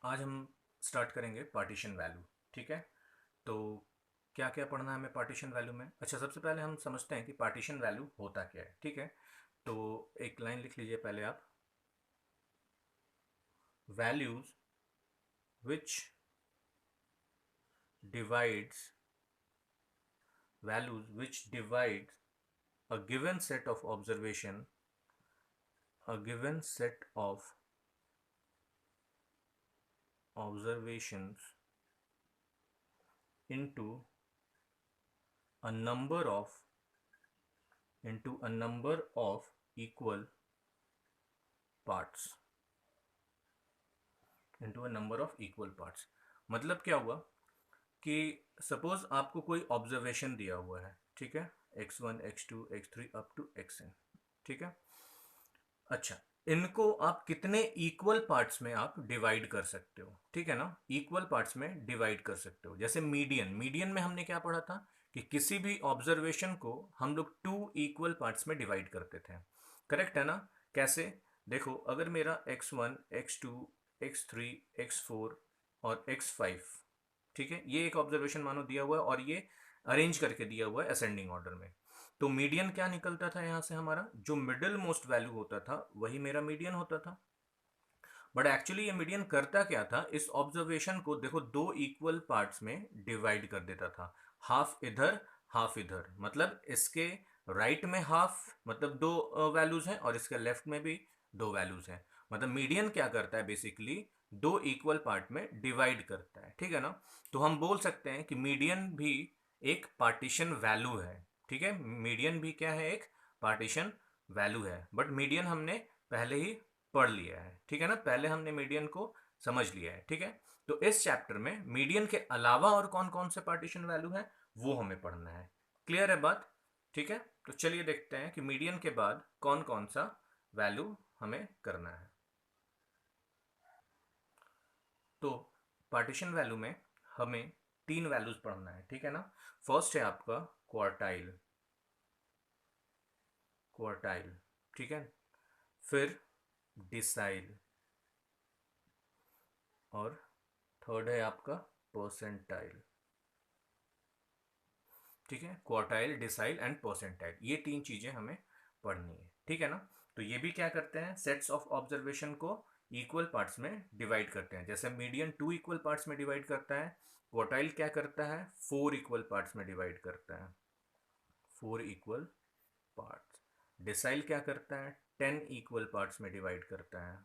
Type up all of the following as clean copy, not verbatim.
आज हम स्टार्ट करेंगे पार्टीशन वैल्यू। ठीक है। तो क्या क्या पढ़ना है हमें पार्टीशन वैल्यू में? अच्छा, सबसे पहले हम समझते हैं कि पार्टीशन वैल्यू होता क्या है। ठीक है। तो एक लाइन लिख लीजिए पहले आप। Values which divides values which divides a given set of a given set of observations into a number of equal parts मतलब क्या हुआ कि सपोज आपको कोई ऑब्जर्वेशन दिया हुआ है। ठीक है। x1 x2 x3 up to xn। ठीक है। अच्छा, इनको आप कितने इक्वल पार्ट्स में आप डिवाइड कर सकते हो? ठीक है ना, इक्वल पार्ट्स में डिवाइड कर सकते हो। जैसे मीडियन में हमने क्या पढ़ा था कि किसी भी ऑब्जर्वेशन को हम लोग टू इक्वल पार्ट्स में डिवाइड करते थे। करेक्ट है ना? कैसे? देखो, अगर मेरा x1 x2 x3 x4 और x5, ठीक है, ये एक ऑब्जर्वेशन मानो दिया हुआ है और ये अरेंज करके दिया हुआ है असेंडिंग ऑर्डर में। तो मीडियन क्या निकलता था यहाँ से? हमारा जो मिडिल मोस्ट वैल्यू होता था वही मेरा मीडियन होता था। बट एक्चुअली ये मीडियन करता क्या था? इस ऑब्जर्वेशन को देखो दो इक्वल पार्ट्स में डिवाइड कर देता था। हाफ इधर हाफ इधर, मतलब इसके राइट में हाफ, मतलब दो वैल्यूज हैं, और इसके लेफ्ट में भी दो वैल्यूज हैं। मतलब मीडियन क्या करता है? बेसिकली दो इक्वल पार्ट में डिवाइड करता है। ठीक है ना? तो हम बोल सकते हैं कि मीडियन भी एक पार्टीशन वैल्यू है। ठीक है, मीडियन भी क्या है? एक पार्टीशन वैल्यू है। बट मीडियन हमने पहले ही पढ़ लिया है। ठीक है ना, पहले हमने मीडियन को समझ लिया है। ठीक है। तो इस चैप्टर में मीडियन के अलावा और कौन कौन से पार्टीशन वैल्यू है वो हमें पढ़ना है। क्लियर है बात? ठीक है। तो चलिए देखते हैं कि मीडियन के बाद कौन कौन सा वैल्यू हमें करना है। तो पार्टीशन वैल्यू में हमें तीन वैल्यूज पढ़ना है। ठीक है ना? फर्स्ट है आपका क्वार्टाइल। क्वार्टाइल, ठीक है। फिर डिसाइल, और थर्ड है आपका परसेंटाइल। ठीक है, क्वार्टाइल, डिसाइल एंड परसेंटाइल, ये तीन चीजें हमें पढ़नी है। ठीक है ना? तो ये भी क्या करते हैं? सेट्स ऑफ ऑब्जर्वेशन को इक्वल पार्ट्स में डिवाइड करते हैं। जैसे मीडियन टू इक्वल पार्ट्स में डिवाइड करता है, क्वार्टाइल क्या करता है? फोर इक्वल पार्ट्स में डिवाइड करता है। Four equal parts. डिसाइल क्या करता है? टेन इक्वल पार्ट्स में डिवाइड करता है।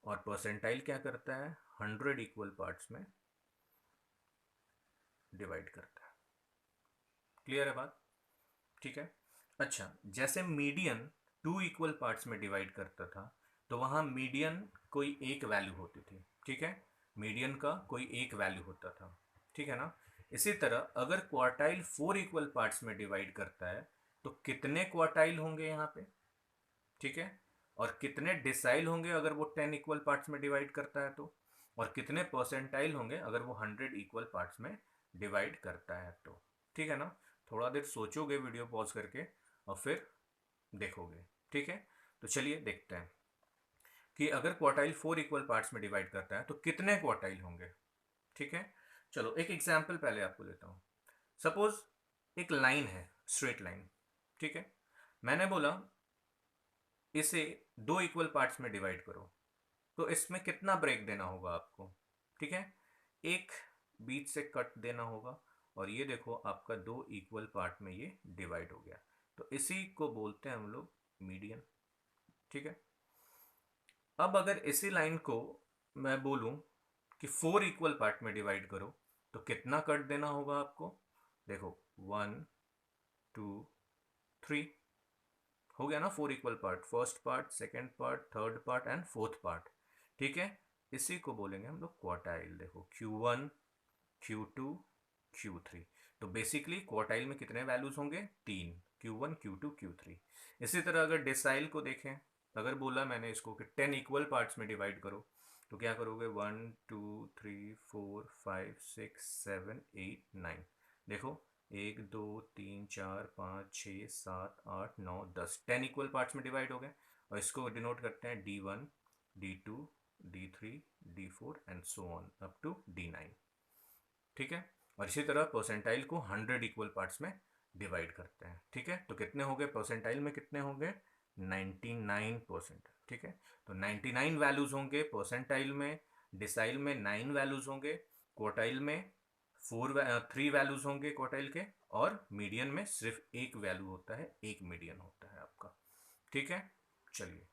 और परसेंटाइल क्या करता है? हंड्रेड इक्वल पार्ट्स में डिवाइड करता है। क्लियर है बात? ठीक है। अच्छा, जैसे मीडियन टू इक्वल पार्ट्स में डिवाइड करता था, तो वहां मीडियन कोई एक वैल्यू होती थी। ठीक है, मीडियन का कोई एक वैल्यू होता था। ठीक है ना? इसी तरह अगर क्वार्टाइल फोर इक्वल पार्ट्स में डिवाइड करता है तो कितने क्वार्टाइल होंगे यहाँ पे? ठीक है। और कितने डिसाइल होंगे अगर वो टेन इक्वल पार्ट्स में डिवाइड करता है तो? और कितने परसेंटाइल होंगे अगर वो हंड्रेड इक्वल पार्ट्स में डिवाइड करता है तो? ठीक है ना? थोड़ा देर सोचोगे वीडियो पॉज करके और फिर देखोगे। ठीक है। तो चलिए देखते हैं कि अगर क्वार्टाइल फोर इक्वल पार्ट्स में डिवाइड करता है तो कितने क्वार्टाइल होंगे। ठीक है। चलो एक एग्जाम्पल पहले आपको लेता हूँ। सपोज एक लाइन है, स्ट्रेट लाइन। ठीक है। मैंने बोला इसे दो इक्वल पार्ट्स में डिवाइड करो, तो इसमें कितना ब्रेक देना होगा आपको? ठीक है, एक बीच से कट देना होगा, और ये देखो आपका दो इक्वल पार्ट में ये डिवाइड हो गया। तो इसी को बोलते हैं हम लोग मीडियन। ठीक है। अब अगर इसी लाइन को मैं बोलूं कि फोर इक्वल पार्ट में डिवाइड करो, तो कितना कट देना होगा आपको? देखो, वन, टू, थ्री, हो गया ना four equal part. First part, second part, third part and fourth part. ठीक है। इसी को बोलेंगे हम लोग क्वार्टाइल। देखो, Q1, Q2, Q3। तो बेसिकली क्वार्टाइल में कितने वैल्यूज होंगे? तीन, Q1 Q2 Q3। इसी तरह अगर डिसाइल को देखें, अगर बोला मैंने इसको कि टेन इक्वल पार्ट्स में डिवाइड करो, तो क्या करोगे? One, two, three, four, five, six, seven, eight, nine. देखो, एक, दो, तीन, चार, पाँच, छः, सात, आठ, नौ, दस, टेन इक्वल पार्ट्स में डिवाइड हो गए। और इसको डिनोट करते हैं D1, D2, D3, D4 and so on up to D9। ठीक है, और इसी तरह परसेंटाइल को 100 इक्वल पार्ट्स में डिवाइड करते हैं। ठीक है, तो कितने हो गए परसेंटाइल में, कितने हो गए 99%। ठीक है, तो 99 वैल्यूज होंगे परसेंटाइल में, डिसाइल में 9 वैल्यूज होंगे, क्वार्टाइल में 3 वैल्यूज होंगे क्वार्टाइल के, और मीडियन में सिर्फ एक वैल्यू होता है, एक मीडियन होता है आपका। ठीक है, चलिए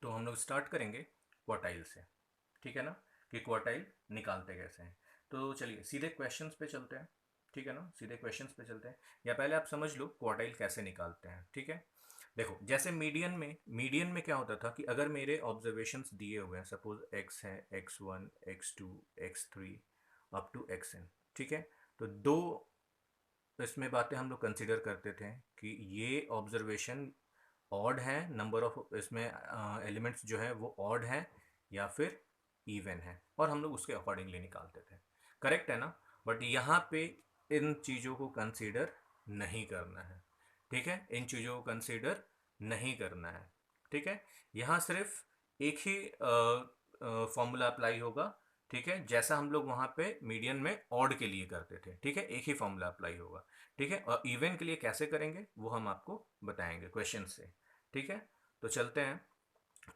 तो हम लोग स्टार्ट करेंगे क्वार्टाइल से। ठीक है ना, कि क्वार्टाइल निकालते कैसे हैं। तो चलिए सीधे क्वेश्चंस पे चलते हैं। ठीक है ना, सीधे क्वेश्चंस पे चलते हैं, या पहले आप समझ लो क्वार्टाइल कैसे निकालते हैं। ठीक है, देखो जैसे मीडियन में क्या होता था कि अगर मेरे ऑब्जर्वेशंस दिए हुए हैं, सपोज एक्स है, x1, x2, x3 up to xn। ठीक है, तो दो इसमें बातें हम लोग कंसिडर करते थे कि ये ऑब्जर्वेशन ऑड है, नंबर ऑफ इसमें एलिमेंट्स जो है वो ऑड है या फिर इवन है, और हम लोग उसके अकॉर्डिंगली निकालते थे। करेक्ट है ना, बट यहाँ पे इन चीज़ों को कंसीडर नहीं करना है। ठीक है, इन चीज़ों को कंसीडर नहीं करना है। ठीक है, यहाँ सिर्फ एक ही फॉर्मूला अप्लाई होगा। ठीक है, जैसा हम लोग वहाँ पे मीडियन में ऑड के लिए करते थे। ठीक है, एक ही फॉर्मूला अप्लाई होगा। ठीक है, और इवन के लिए कैसे करेंगे वो हम आपको बताएंगे क्वेश्चन से। ठीक है, तो चलते हैं।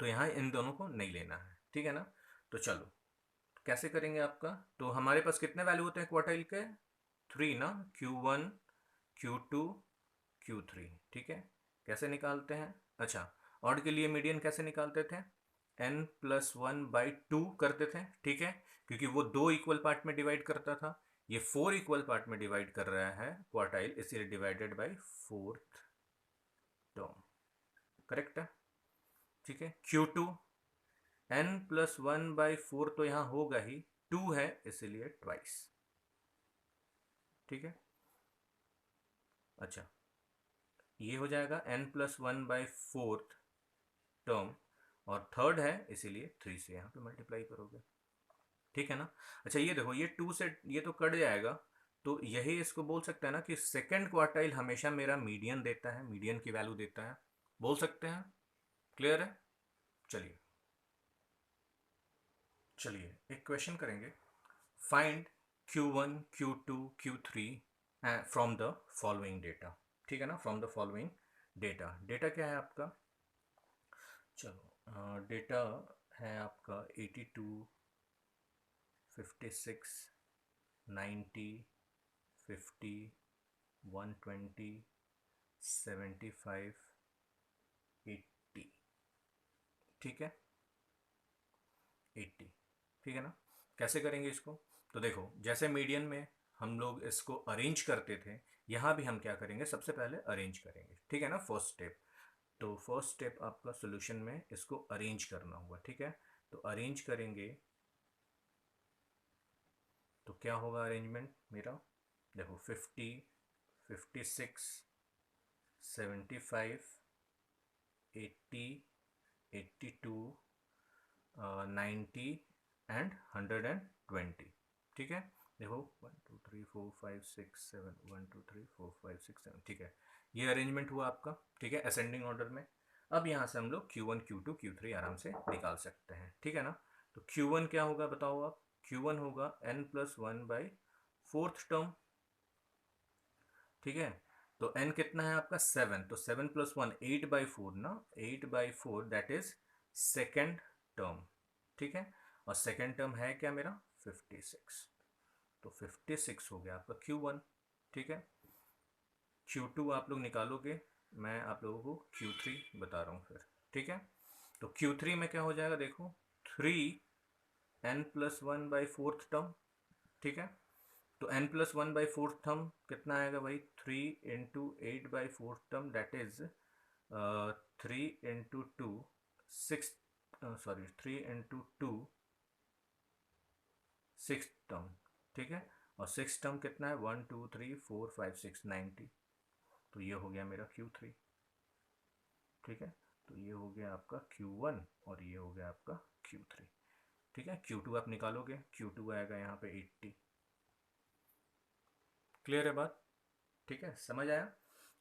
तो यहाँ इन दोनों को नहीं लेना है। ठीक है ना, तो चलो कैसे करेंगे आपका। तो हमारे पास कितने वैल्यू होते हैं क्वार्टाइल के, 3 ना, Q1, Q2, Q3। ठीक है, कैसे निकालते हैं। अच्छा, ऑड के लिए मीडियन कैसे निकालते थे, n+1/2 करते थे। ठीक है, क्योंकि वो 2 इक्वल पार्ट में डिवाइड करता था, ये 4 इक्वल पार्ट में डिवाइड कर रहा है क्वार्टाइल, इसलिए divided by 4th term. Correct है। ठीक है, Q2 n+1/4 तो यहाँ होगा ही, 2 है इसलिए ट्वाइस। ठीक है, अच्छा ये हो जाएगा n+1/4 टर्म, और थर्ड है इसीलिए 3 से यहाँ पे मल्टीप्लाई करोगे। ठीक है ना, अच्छा ये देखो, ये 2 से ये तो कट जाएगा, तो यही इसको बोल सकते हैं ना कि सेकेंड क्वार्टाइल हमेशा मेरा मीडियन देता है, मीडियन की वैल्यू देता है, बोल सकते हैं। क्लियर है, चलिए चलिए एक क्वेश्चन करेंगे। Find Q1, Q2, Q3 from the following data. ठीक है ना, from the following data. Data क्या है आपका, चलो डेटा है आपका 82, 56, 90, 50, 120, 75, 80। ठीक है, 80। ठीक है ना, कैसे करेंगे इसको। तो देखो जैसे मीडियन में हम लोग इसको अरेंज करते थे, यहाँ भी हम क्या करेंगे, सबसे पहले अरेंज करेंगे। ठीक है ना, फर्स्ट स्टेप। तो फर्स्ट स्टेप आपका सोल्यूशन में इसको अरेंज करना होगा। ठीक है, तो अरेंज करेंगे तो क्या होगा अरेंजमेंट मेरा, देखो 50, 56, 75, 80, 82, 90 एंड 120। ठीक है, देखो 1 2 3 4 5 6 7, 1 2 3 4 5 6 7। ठीक है, ये अरेंजमेंट हुआ आपका। ठीक है, असेंडिंग ऑर्डर में। अब यहाँ से हम लोग Q1, Q2, Q3 आराम से निकाल सकते हैं। ठीक है ना, तो Q1 क्या होगा बताओ आप, Q1 होगा n+1/4 टर्म। ठीक है, तो n कितना है आपका 7, तो 7+1 8/4 ना, 8/4 दैट इज सेकेंड टर्म। ठीक है, और सेकेंड टर्म है क्या मेरा 56, तो 56 हो गया आपका Q1। ठीक है, Q2 आप लोग निकालोगे, मैं आप लोगों को Q3 बता रहा हूँ फिर। ठीक है, तो Q3 में क्या हो जाएगा देखो, 3 n+1/4 टर्म। ठीक है, तो n+1/4 टर्म कितना आएगा भाई, 3 × 8/4 term that is 3 × 2 6, sorry 3 × 2 6 term. ठीक है, और 6 टर्म कितना है, 1 2 3 4 5 6 90। तो ये हो गया मेरा Q3। ठीक है, तो ये हो गया आपका Q1 और ये हो गया आपका Q3। ठीक है, Q2 आप निकालोगे, Q2 आएगा यहाँ पे 80। क्लियर है बात, ठीक है, समझ आया।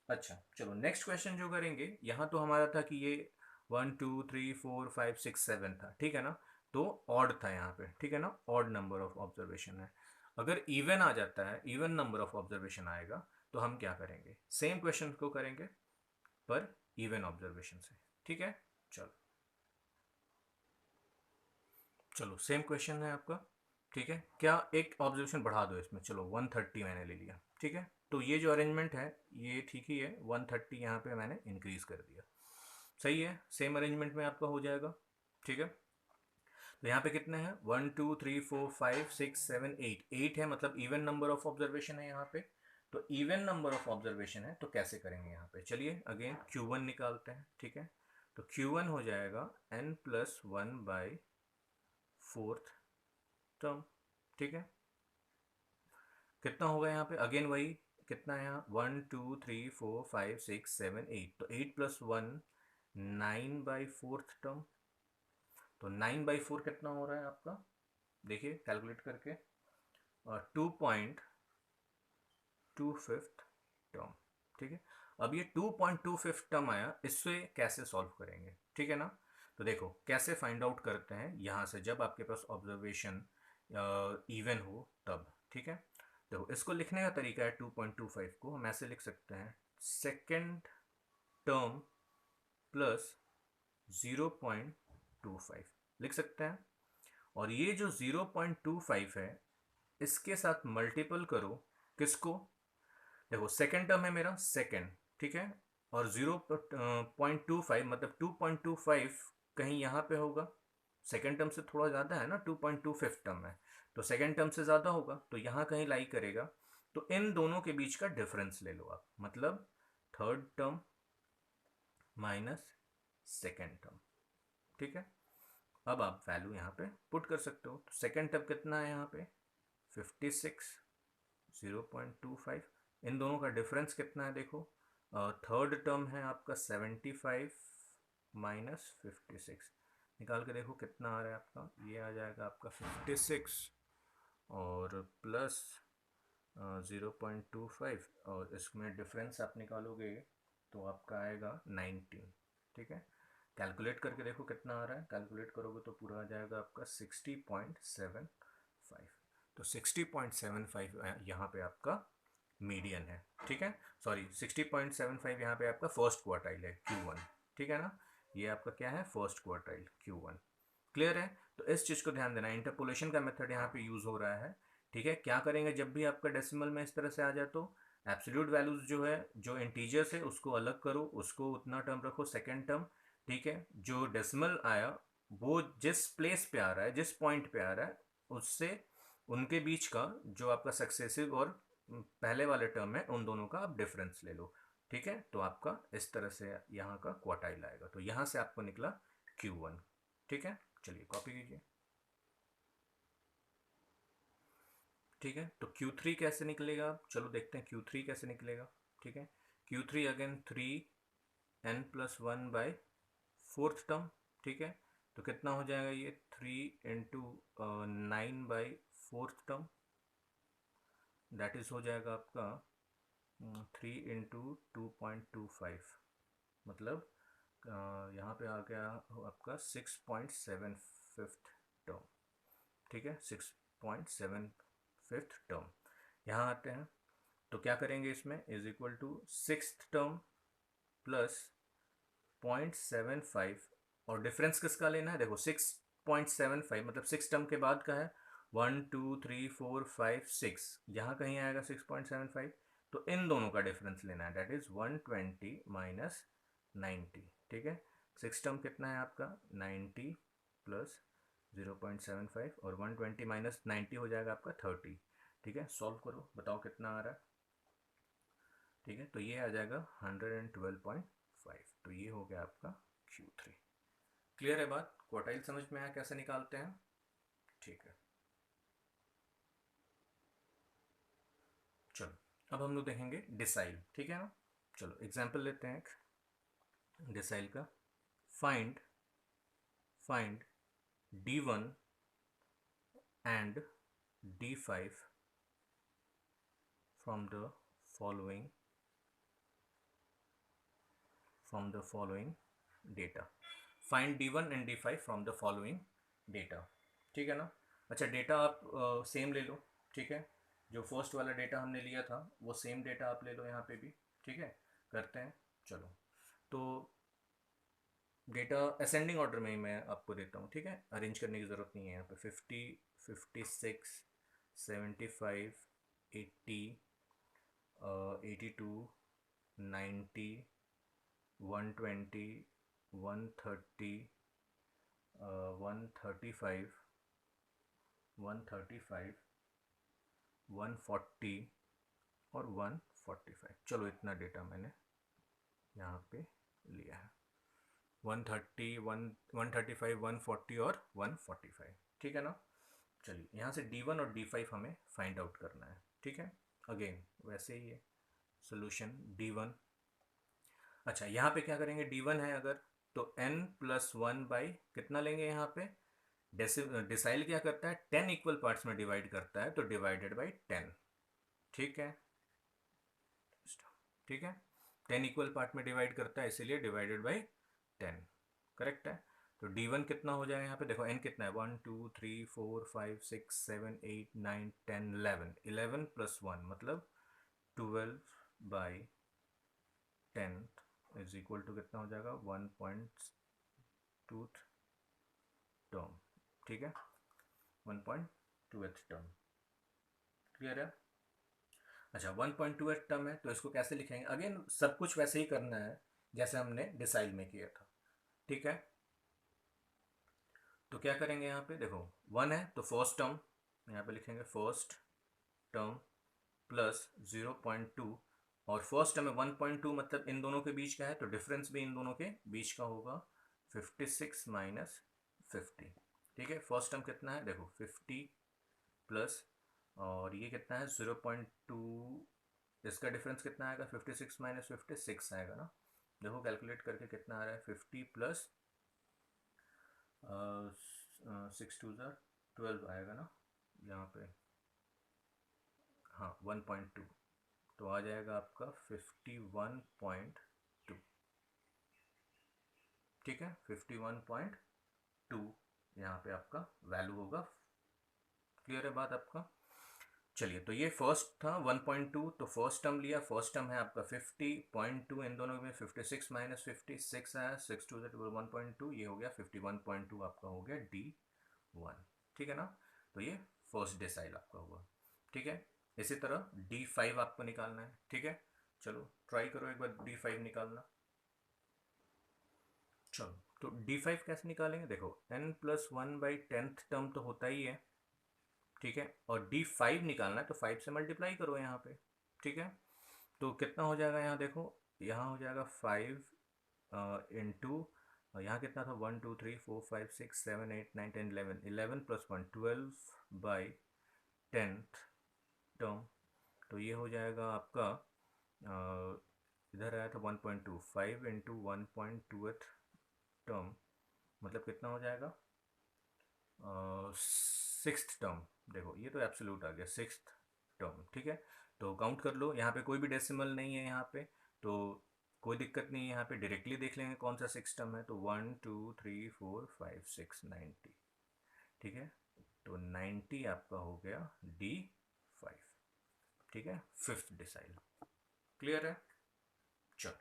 अच्छा चलो नेक्स्ट क्वेश्चन जो करेंगे, यहाँ तो हमारा था कि ये 1 2 3 4 5 6 7 था, ठीक है ना। तो ऑड था यहाँ पे, ठीक है ना, ऑड नंबर ऑफ ऑब्जर्वेशन है। अगर इवन आ जाता है, इवन नंबर ऑफ ऑब्जर्वेशन आएगा, तो हम क्या करेंगे, सेम क्वेश्चन को करेंगे पर इवन ऑब्जर्वेशन से, ठीक है। चलो चलो सेम क्वेश्चन है आपका, ठीक है। क्या एक ऑब्जर्वेशन बढ़ा दो इसमें, चलो 130 मैंने ले लिया, ठीक है। तो ये जो अरेंजमेंट है ये ठीक ही है, 130 यहाँ पे मैंने इंक्रीज कर दिया, सही है, सेम अरेंजमेंट में आपका हो जाएगा, ठीक है। तो यहाँ पे कितने हैं, 1 2 3 4 5 6 7 8, 8 है, मतलब इवन नंबर ऑफ ऑब्जर्वेशन है यहाँ पे। तो इवन नंबर ऑफ ऑब्जर्वेशन है तो कैसे करेंगे यहाँ पे, चलिए अगेन Q1 निकालते हैं, ठीक है। तो Q1 हो जाएगा n+1/4 टर्म, ठीक है। कितना होगा यहाँ पे, अगेन वही, कितना है यहाँ, 1 2 3 4 5 6 7 8, तो 8+1 9/4 टर्म। तो 9/4 कितना हो रहा है आपका, देखिए कैलकुलेट करके, 2.25 टर्म, ठीक है। अब ये 2.25 टर्म आया, इससे कैसे सॉल्व करेंगे, ठीक है ना। तो देखो कैसे फाइंड आउट करते हैं यहाँ से, जब आपके पास ऑब्जर्वेशन इवन हो तब, ठीक है। देखो इसको लिखने का तरीका है, 2.25 को हम ऐसे लिख सकते हैं, सेकेंड टर्म प्लस 0.25 लिख सकते हैं। और ये जो 0.25 है, इसके साथ मल्टीपल करो, किसको, देखो सेकेंड टर्म है मेरा सेकेंड, ठीक है। और 0.25 मतलब 2.25 कहीं यहाँ पे होगा, सेकेंड टर्म से थोड़ा ज़्यादा है ना, 2.25 टर्म है, तो सेकेंड टर्म से ज़्यादा होगा, तो यहाँ कहीं लाई करेगा। तो इन दोनों के बीच का डिफरेंस ले लो आप, मतलब third term minus second term, ठीक है। अब आप वैल्यू यहाँ पे पुट कर सकते हो, तो सेकेंड टर्म कितना है यहाँ पे 56, 0.25, इन दोनों का डिफरेंस कितना है देखो, थर्ड टर्म है आपका 75 माइनस 56, निकाल के देखो कितना आ रहा है आपका, ये आ जाएगा आपका 56 और प्लस 0.25, और इसमें डिफरेंस आप निकालोगे तो आपका आएगा 19, ठीक है। कैलकुलेट करके देखो कितना आ रहा है, कैलकुलेट करोगे तो पूरा आ जाएगा आपका 60.75, तो 60.75 यहाँ पे आपका मीडियन है, ठीक है। सॉरी 60.75 यहाँ पे आपका फर्स्ट क्वार्टाइल है Q1, ठीक है ना। ये आपका क्या है, फर्स्ट क्वार्टाइल Q1, क्लियर है। तो इस चीज़ को ध्यान देना, इंटरपोलेशन का मेथड यहाँ पे यूज़ हो रहा है, ठीक है। क्या करेंगे जब भी आपका डेसिमल में इस तरह से आ जाए, तो एब्सोल्यूट वैल्यूज जो है, जो इंटीजर्स है उसको अलग करो, उसको उतना टर्म रखो सेकेंड टर्म, ठीक है। जो डेसिमल आया वो जिस प्लेस पे आ रहा है, जिस पॉइंट पे आ रहा है, उससे उनके बीच का जो आपका सक्सेसिव और पहले वाले टर्म है, उन दोनों का आप डिफरेंस ले लो, ठीक है। तो आपका इस तरह से यहाँ का क्वार्टाइल आएगा, तो यहाँ से आपको निकला Q1, ठीक है। चलिए कॉपी कीजिए, ठीक है। तो Q3 कैसे निकलेगा, चलो देखते हैं Q3 कैसे निकलेगा, ठीक है। Q3 अगेन 3n+1/4 टर्म, ठीक है। तो कितना हो जाएगा ये, 3 × 9/4 टर्म, दैट इज हो जाएगा आपका 3 × 2.25, मतलब यहाँ पे आ गया आपका 6.75 टर्म, ठीक है, 6.75 टर्म। यहाँ आते हैं तो क्या करेंगे, इसमें is equal to six term plus 0.75, और डिफरेंस किसका लेना है, देखो 6.75 मतलब सिक्स टर्म के बाद का है, 1 2 3 4 5 6, यहाँ कहीं आएगा 6.75, तो इन दोनों का डिफरेंस लेना है, दैट इज 120 माइनस 90, ठीक है। सिक्स टर्म कितना है आपका 90 प्लस 0.75, और 120 माइनस 90 हो जाएगा आपका 30, ठीक है। सॉल्व करो, बताओ कितना आ रहा है, ठीक है। तो ये आ जाएगा 112.5, तो ये हो गया आपका Q3, क्लियर है बात, क्वार्टाइल समझ में आया कैसे निकालते हैं, ठीक है। चलो अब हम लोग देखेंगे डिसाइल, ठीक है ना। चलो एग्जाम्पल लेते हैं एक डिसाइल का, find find D1 and D5 from the following from the following data, find D1 and D5 from the following data, ठीक है ना। अच्छा डेटा आप सेम ले लो, ठीक है, जो फर्स्ट वाला डेटा हमने लिया था वो सेम डेटा आप ले लो यहाँ पे भी, ठीक है, करते हैं। चलो तो डेटा असेंडिंग ऑर्डर में ही मैं आपको देता हूँ, ठीक है, अरेंज करने की ज़रूरत नहीं है यहाँ पे। 50, 56, 75, 80, 82, 90, 120, 130, 135, 135, 140 और 145। चलो इतना डेटा मैंने यहाँ पे लिया है, 130, 135, 140 और 145, ठीक है ना। चलिए यहाँ से D1 और D5 हमें फाइंड आउट करना है, ठीक है। अगेन वैसे ही है सोल्यूशन D1। अच्छा यहाँ पे क्या करेंगे, D1 है अगर, तो n+1 बाई कितना लेंगे यहाँ पे, डिसाइल क्या करता है, 10 इक्वल पार्ट्स में डिवाइड करता है, तो डिवाइडेड बाई 10, ठीक है, ठीक है, 10 इक्वल पार्ट में डिवाइड करता है इसीलिए डिवाइडेड बाई 10, करेक्ट है। तो D1 कितना हो जाएगा यहाँ पे, देखो n कितना है, 1 2 3 4 5 6 7 8 9 10 11, 11 + 1 मतलब 12/10 इज इक्वल टू कितना हो जाएगा, 1.2 टर्म, ठीक है, 1.2th टर्म, क्लियर है। अच्छा 1.2th टर्म है तो इसको कैसे लिखेंगे, अगेन सब कुछ वैसे ही करना है जैसे हमने डिसाइल में किया था, ठीक है। तो क्या करेंगे यहाँ पे, देखो 1 है तो फर्स्ट टर्म यहाँ पे लिखेंगे, फर्स्ट टर्म प्लस 0.2, और फर्स्ट टर्म में 1.2 मतलब इन दोनों के बीच का है, तो डिफरेंस भी इन दोनों के बीच का होगा, 56 माइनस 50, ठीक है। फर्स्ट टर्म कितना है, देखो 50 प्लस, और ये कितना है 0.2, इसका डिफरेंस कितना आएगा, 56 माइनस 56 आएगा ना, देखो कैलकुलेट करके कितना आ रहा है, 50 प्लस 6 2 ज़ा 12 आएगा ना यहाँ पे, हाँ 1.2, तो आ जाएगा आपका 51.2, ठीक है, 51.2 यहाँ पे आपका वैल्यू होगा, क्लियर है बात आपका। चलिए तो ये फर्स्ट था 1.2, तो फर्स्ट टर्म लिया, फर्स्ट टर्म है आपका 50.2, इन दोनों में 56 माइनस 56 आया, 6 2 ज़ा 1.2, ये हो गया 51.2 आपका हो गया D1, ठीक है ना। तो ये फर्स्ट डिसाइल आपका हुआ, ठीक है। इसी तरह D5 आपको निकालना है, ठीक है, चलो ट्राई करो एक बार D5 निकालना। चलो तो D5 कैसे निकालेंगे, देखो n+1/10th टर्म तो होता ही है, ठीक है, और D5 निकालना है तो 5 से मल्टीप्लाई करो यहाँ पे, ठीक है। तो कितना हो जाएगा यहाँ देखो, यहाँ हो जाएगा 5 इंटू, यहाँ कितना था 1 2 3 4 5 6 7 8 9 10 11, 11 + 1 12/10th टर्म, तो ये हो जाएगा आपका इधर आया था 1.2, 5 इंटू 1.2th टर्म मतलब कितना हो जाएगा, सिक्स्थ टर्म, देखो ये तो एब्सोल्यूट आ गया, सिक्स्थ टर्म, ठीक है। तो काउंट कर लो, यहाँ पे कोई भी डेसिमल नहीं है यहाँ पे, तो कोई दिक्कत नहीं है, यहाँ पे डायरेक्टली देख लेंगे कौन सा सिक्स टर्म है, तो 1 2 3 4 5 6 90, ठीक है, तो 90 आपका हो गया D5, ठीक है, फिफ्थ डिसाइल, क्लियर है। चलो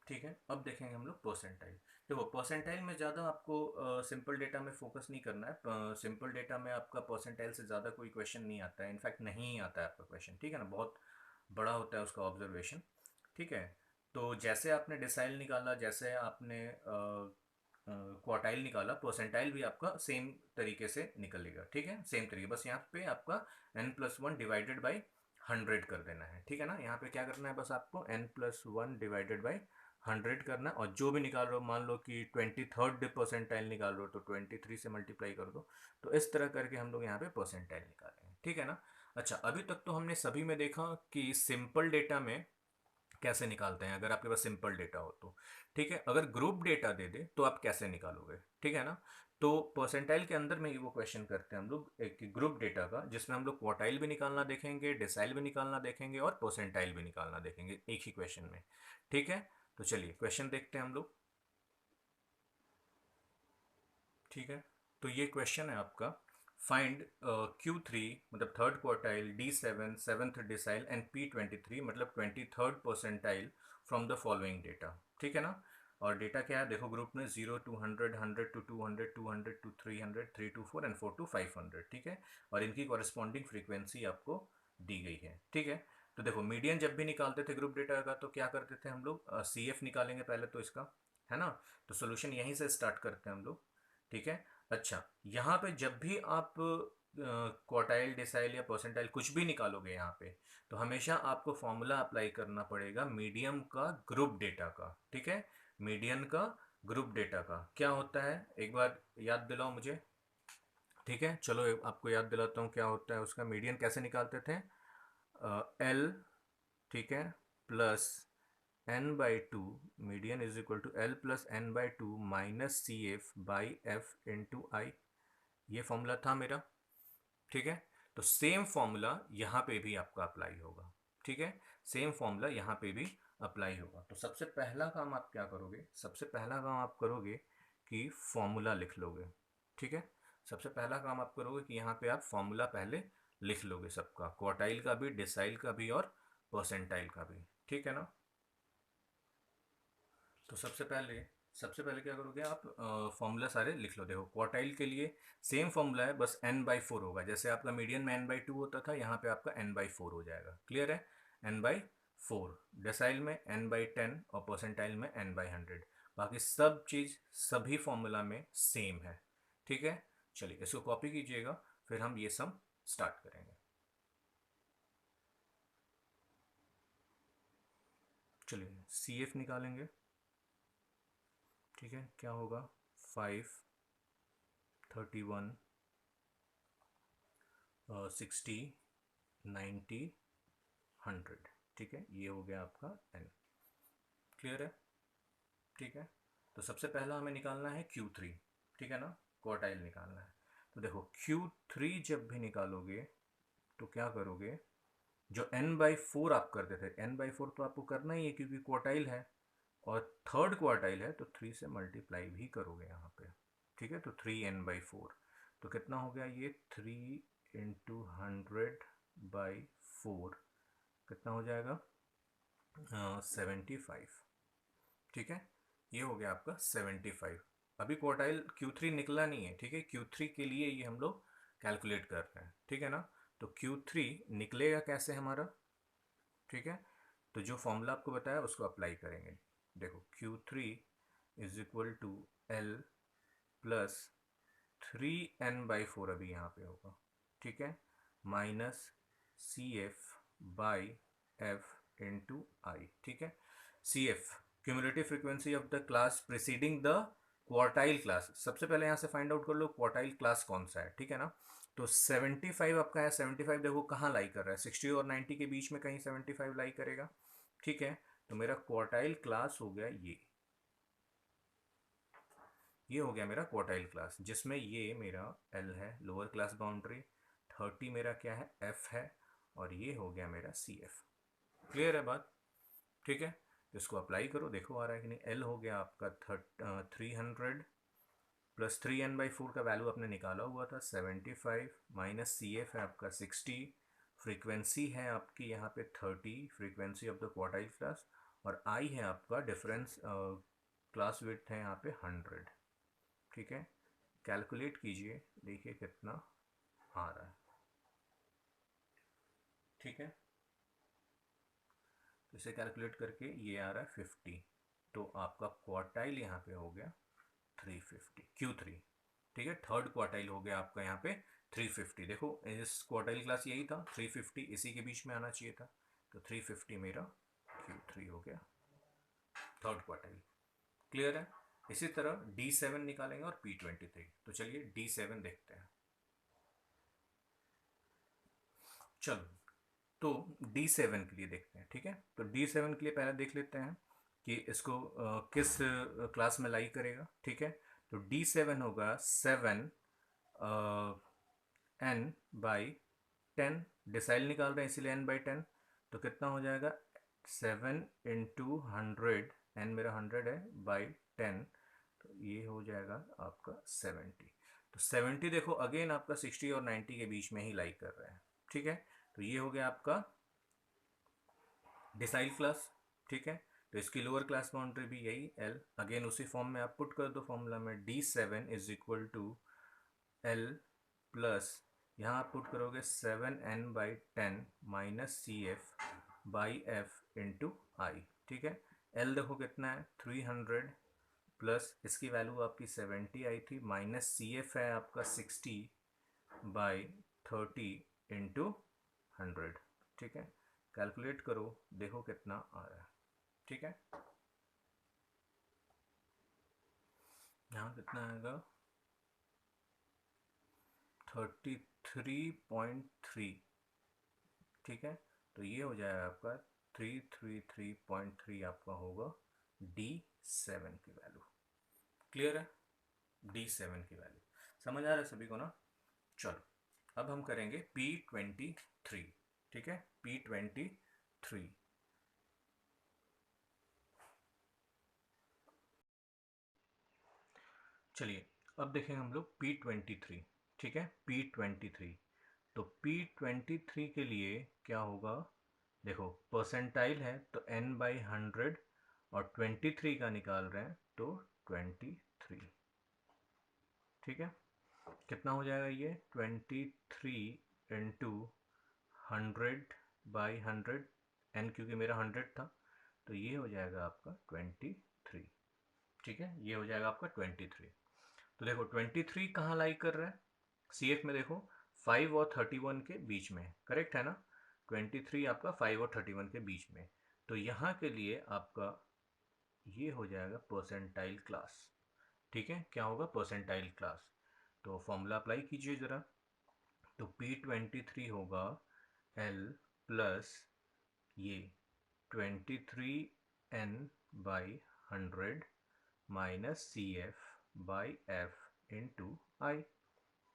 ठीक है, अब देखेंगे हम लोग परसेंटाइल। देखो परसेंटाइल में ज़्यादा आपको सिंपल डेटा में फोकस नहीं करना है, सिंपल डेटा में आपका परसेंटाइल से ज़्यादा कोई क्वेश्चन नहीं आता है, इनफैक्ट नहीं ही आता है आपका क्वेश्चन, ठीक है ना, बहुत बड़ा होता है उसका ऑब्जर्वेशन, ठीक है। तो जैसे आपने डिसाइल निकाला, जैसे आपने क्वार्टाइल निकाला, परसेंटाइल भी आपका सेम तरीके से निकलेगा, ठीक है, सेम तरीके, बस यहाँ पे आपका n+1 डिवाइडेड बाई 100 कर देना है, ठीक है ना। यहाँ पे क्या करना है, बस आपको n+1 डिवाइडेड बाई 100 करना है, और जो भी निकाल रहे हो, मान लो कि 23rd परसेंटाइल निकाल रहे हो तो 23 से मल्टीप्लाई कर दो, तो इस तरह करके हम लोग यहाँ पे परसेंटाइल निकालेंगे, ठीक है ना। अच्छा अभी तक तो हमने सभी में देखा कि सिंपल डेटा में कैसे निकालते हैं अगर आपके पास सिंपल डेटा हो तो। ठीक है, अगर ग्रुप डेटा दे दे तो आप कैसे निकालोगे, ठीक है ना। तो परसेंटाइल के अंदर में ही वो क्वेश्चन करते हैं हम लोग एक ग्रुप डेटा का, जिसमें हम लोग क्वार्टाइल भी निकालना देखेंगे, डेसाइल भी निकालना देखेंगे और परसेंटाइल भी निकालना देखेंगे एक ही क्वेश्चन में। ठीक है, तो चलिए क्वेश्चन देखते हैं हम लोग। ठीक है, तो ये क्वेश्चन है आपका, फाइंड Q3 मतलब third quartile, D7 seventh decile and P23 मतलब 23rd percentile from the following data. ठीक है ना। और डेटा क्या है देखो, ग्रुप में 0 to 100, 100 to 200, 200 to 300, 3 to 4 and 4 to 500। ठीक है, और इनकी कॉरेस्पॉन्डिंग फ्रीक्वेंसी आपको दी गई है। ठीक है, तो देखो मीडियन जब भी निकालते थे ग्रुप डेटा का तो क्या करते थे हम लोग, CF निकालेंगे पहले तो इसका, है ना। तो सोल्यूशन यहीं से स्टार्ट करते हैं हम लोग। ठीक है, अच्छा यहाँ पे जब भी आप क्वार्टाइल, डिसाइल या परसेंटाइल कुछ भी निकालोगे यहाँ पे, तो हमेशा आपको फॉर्मूला अप्लाई करना पड़ेगा मीडियम का ग्रुप डेटा का। ठीक है, मीडियन का ग्रुप डेटा का क्या होता है एक बार याद दिलाओ मुझे। ठीक है, चलो आपको याद दिलाता हूँ क्या होता है उसका। मीडियन कैसे निकालते थे, एल, ठीक है, plus n by two, median is equal to L plus n by two minus CF by F into I. ये फॉर्मूला था मेरा। ठीक है, तो सेम फॉर्मूला यहाँ पे भी आपका अप्लाई होगा। ठीक है, सेम फॉर्मूला यहाँ पे भी अप्लाई होगा। तो सबसे पहला काम आप क्या करोगे, सबसे पहला काम आप करोगे कि फॉर्मूला लिख लोगे। ठीक है, सबसे पहला काम आप करोगे कि यहाँ पे आप फॉर्मूला पहले लिख लोगे सबका, क्वार्टाइल का भी, डिसाइल का भी और परसेंटाइल का भी। ठीक है ना। तो सबसे पहले क्या करोगे आप, फॉर्मूला सारे लिख लो। देखो क्वार्टाइल के लिए सेम फॉर्मूला है, बस n/4 होगा। जैसे आपका मीडियन में n/2 होता था, यहाँ पे आपका n/4 हो जाएगा। क्लियर है, n/4। डेसाइल में n/10 और परसेंटाइल में n/100। बाकी सब चीज़ सभी फॉर्मूला में सेम है। ठीक है, चलिए इसको कॉपी कीजिएगा, फिर हम ये सम स्टार्ट करेंगे। चलिए CF निकालेंगे। ठीक है, क्या होगा, 5, 31, 60, 90, 100। ठीक है, ये हो गया आपका n। क्लियर है। ठीक है, तो सबसे पहला हमें निकालना है Q3। ठीक है ना, क्वार्टाइल निकालना है। तो देखो Q3 जब भी निकालोगे तो क्या करोगे, जो n/4 आप करते थे, n/4 तो आपको करना ही है क्योंकि क्वार्टाइल है, और थर्ड क्वार्टाइल है तो 3 से मल्टीप्लाई भी करोगे यहाँ पे। ठीक है, तो 3n/4, तो कितना हो गया ये, 3 × 100/4 कितना हो जाएगा, 75। ठीक है, ये हो गया आपका 75। अभी क्वार्टाइल Q3 निकला नहीं है। ठीक है, Q3 के लिए ये हम लोग कैलकुलेट कर रहे हैं। ठीक है ना, तो Q3 निकलेगा कैसे हमारा। ठीक है, तो जो फॉर्मूला आपको बताया उसको अप्लाई करेंगे। देखो Q3 is equal to L plus 3n/4 अभी यहाँ पे होगा। ठीक है, minus CF by F into I. ठीक है, CF cumulative frequency of the class preceding the quartile class. सबसे पहले यहाँ से फाइंड आउट कर लो क्वार्टाइल क्लास कौन सा है। ठीक है ना, तो 75 आपका है। 75 देखो कहाँ लाई कर रहा है, 60 और 90 के बीच में कहीं 75 लाई करेगा। ठीक है, तो मेरा क्वार्टाइल क्लास हो गया ये हो गया मेरा क्वार्टाइल क्लास, जिसमें ये मेरा L है, लोअर क्लास बाउंड्री। 30 मेरा क्या है, F है, और ये हो गया मेरा CF। क्लियर है बात। ठीक है, तो इसको अप्लाई करो, देखो आ रहा है कि नहीं। L हो गया आपका 300 प्लस 3n/4 का वैल्यू आपने निकाला हुआ था 75, माइनस CF है आपका 60, फ्रीक्वेंसी है आपकी यहाँ पे 30, frequency of the quartile class, और I है आपका डिफरेंस, क्लास विड्थ है यहाँ पे 100। ठीक है, कैलकुलेट कीजिए, देखिए कितना आ रहा है। ठीक है, तो इसे कैलकुलेट करके ये आ रहा है 50, तो आपका क्वार्टाइल यहाँ पे हो गया 350, Q3। ठीक है, थर्ड क्वार्टाइल हो गया आपका यहाँ पे 350। देखो इस क्वार्टाइल क्लास यही था 350, इसी के बीच में आना चाहिए था, तो 350 मेरा Q3 हो गया, थर्ड क्वार्टाइल। क्लियर है। इसी तरह D7 निकालेंगे और P23। तो चलिए D7 देखते हैं। चलो तो D7 के लिए देखते हैं, ठीक है। तो D7 के लिए पहले देख लेते हैं कि इसको किस क्लास में लाई करेगा, ठीक है। तो D7 होगा 7 n/10, डिसाइल निकाल रहे हैं इसीलिए n/10। तो कितना हो जाएगा 7 इंटू 100, n मेरा 100 है, बाई 10, तो ये हो जाएगा आपका 70। तो 70 देखो अगेन आपका 60 और 90 के बीच में ही लाई कर रहे हैं, ठीक है। तो ये हो गया आपका डिसाइल क्लास, ठीक है। तो इसकी लोअर क्लास बाउंड्री भी यही L, अगेन उसी फॉर्म में आप पुट कर दो फॉर्मूला में, D7 is equal to L plus, यहाँ आप पुट करोगे 7n/10 minus CF by F into I, ठीक है। L देखो कितना है 300 प्लस इसकी वैल्यू आपकी 70 आई थी, माइनस CF है आपका 60/30 इंटू 100, ठीक है। कैलकुलेट करो, देखो कितना आ रहा है, ठीक है। यहाँ कितना आएगा 33.3, ठीक है। तो ये हो जाएगा आपका 333.3 आपका होगा D7 की वैल्यू। क्लियर है, D7 की वैल्यू समझ आ रहा है सभी को ना। चलो अब हम करेंगे P23, ठीक है। P23, चलिए अब देखेंगे हम लोग P23, ठीक है। P23, तो P23 के लिए क्या होगा, देखो परसेंटाइल है तो n/100 और 23 का निकाल रहे हैं तो 23, ठीक है। कितना हो जाएगा ये 23 इंटू 100/100, n क्योंकि मेरा 100 था, तो ये हो जाएगा आपका 23, ठीक है। ये हो जाएगा आपका 23। तो देखो 23 कहाँ लाई कर रहा है, CF में देखो 5 और 31 के बीच में, करेक्ट है ना। 23 आपका 5 और 31 के बीच में, तो यहाँ के लिए आपका ये हो जाएगा परसेंटाइल क्लास, ठीक है। क्या होगा परसेंटाइल क्लास, तो फॉर्मूला अप्लाई कीजिए ज़रा। तो P23 होगा L प्लस ये 23n/100 minus CF/F into I,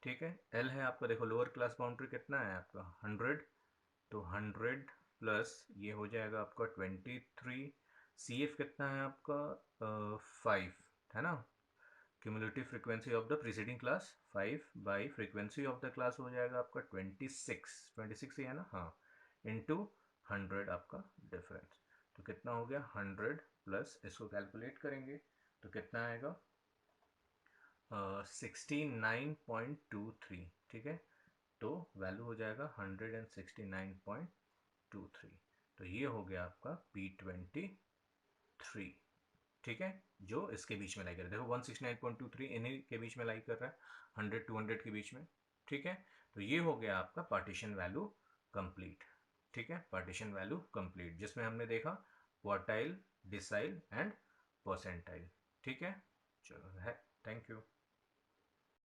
ठीक है। L है आपका, देखो लोअर क्लास बाउंड्री कितना है आपका 100, तो 100 प्लस ये हो जाएगा आपका 23, CF कितना है आपका 5 है ना, cumulative frequency of the preceding class 5 by frequency of the class हो जाएगा आपका 26 ही है ना, हाँ, इंटू 100 आपका डिफरेंस। तो कितना हो गया 100 प्लस, इसको कैलकुलेट करेंगे तो कितना आएगा 69.23, ठीक है। तो वैल्यू हो जाएगा 169.23, तो ये हो गया आपका P23, ठीक है। जो इसके बीच में लाई कर रहा है, देखो 169.23 इन्हीं के बीच में लाई कर रहा है, 100-200 के बीच में, ठीक है। तो ये हो गया आपका पार्टीशन वैल्यू कंप्लीट, ठीक है। पार्टीशन वैल्यू कंप्लीट जिसमें हमने देखा क्वार्टाइल, डिसाइल एंड परसेंटाइल, ठीक है। चलो है, थैंक यू।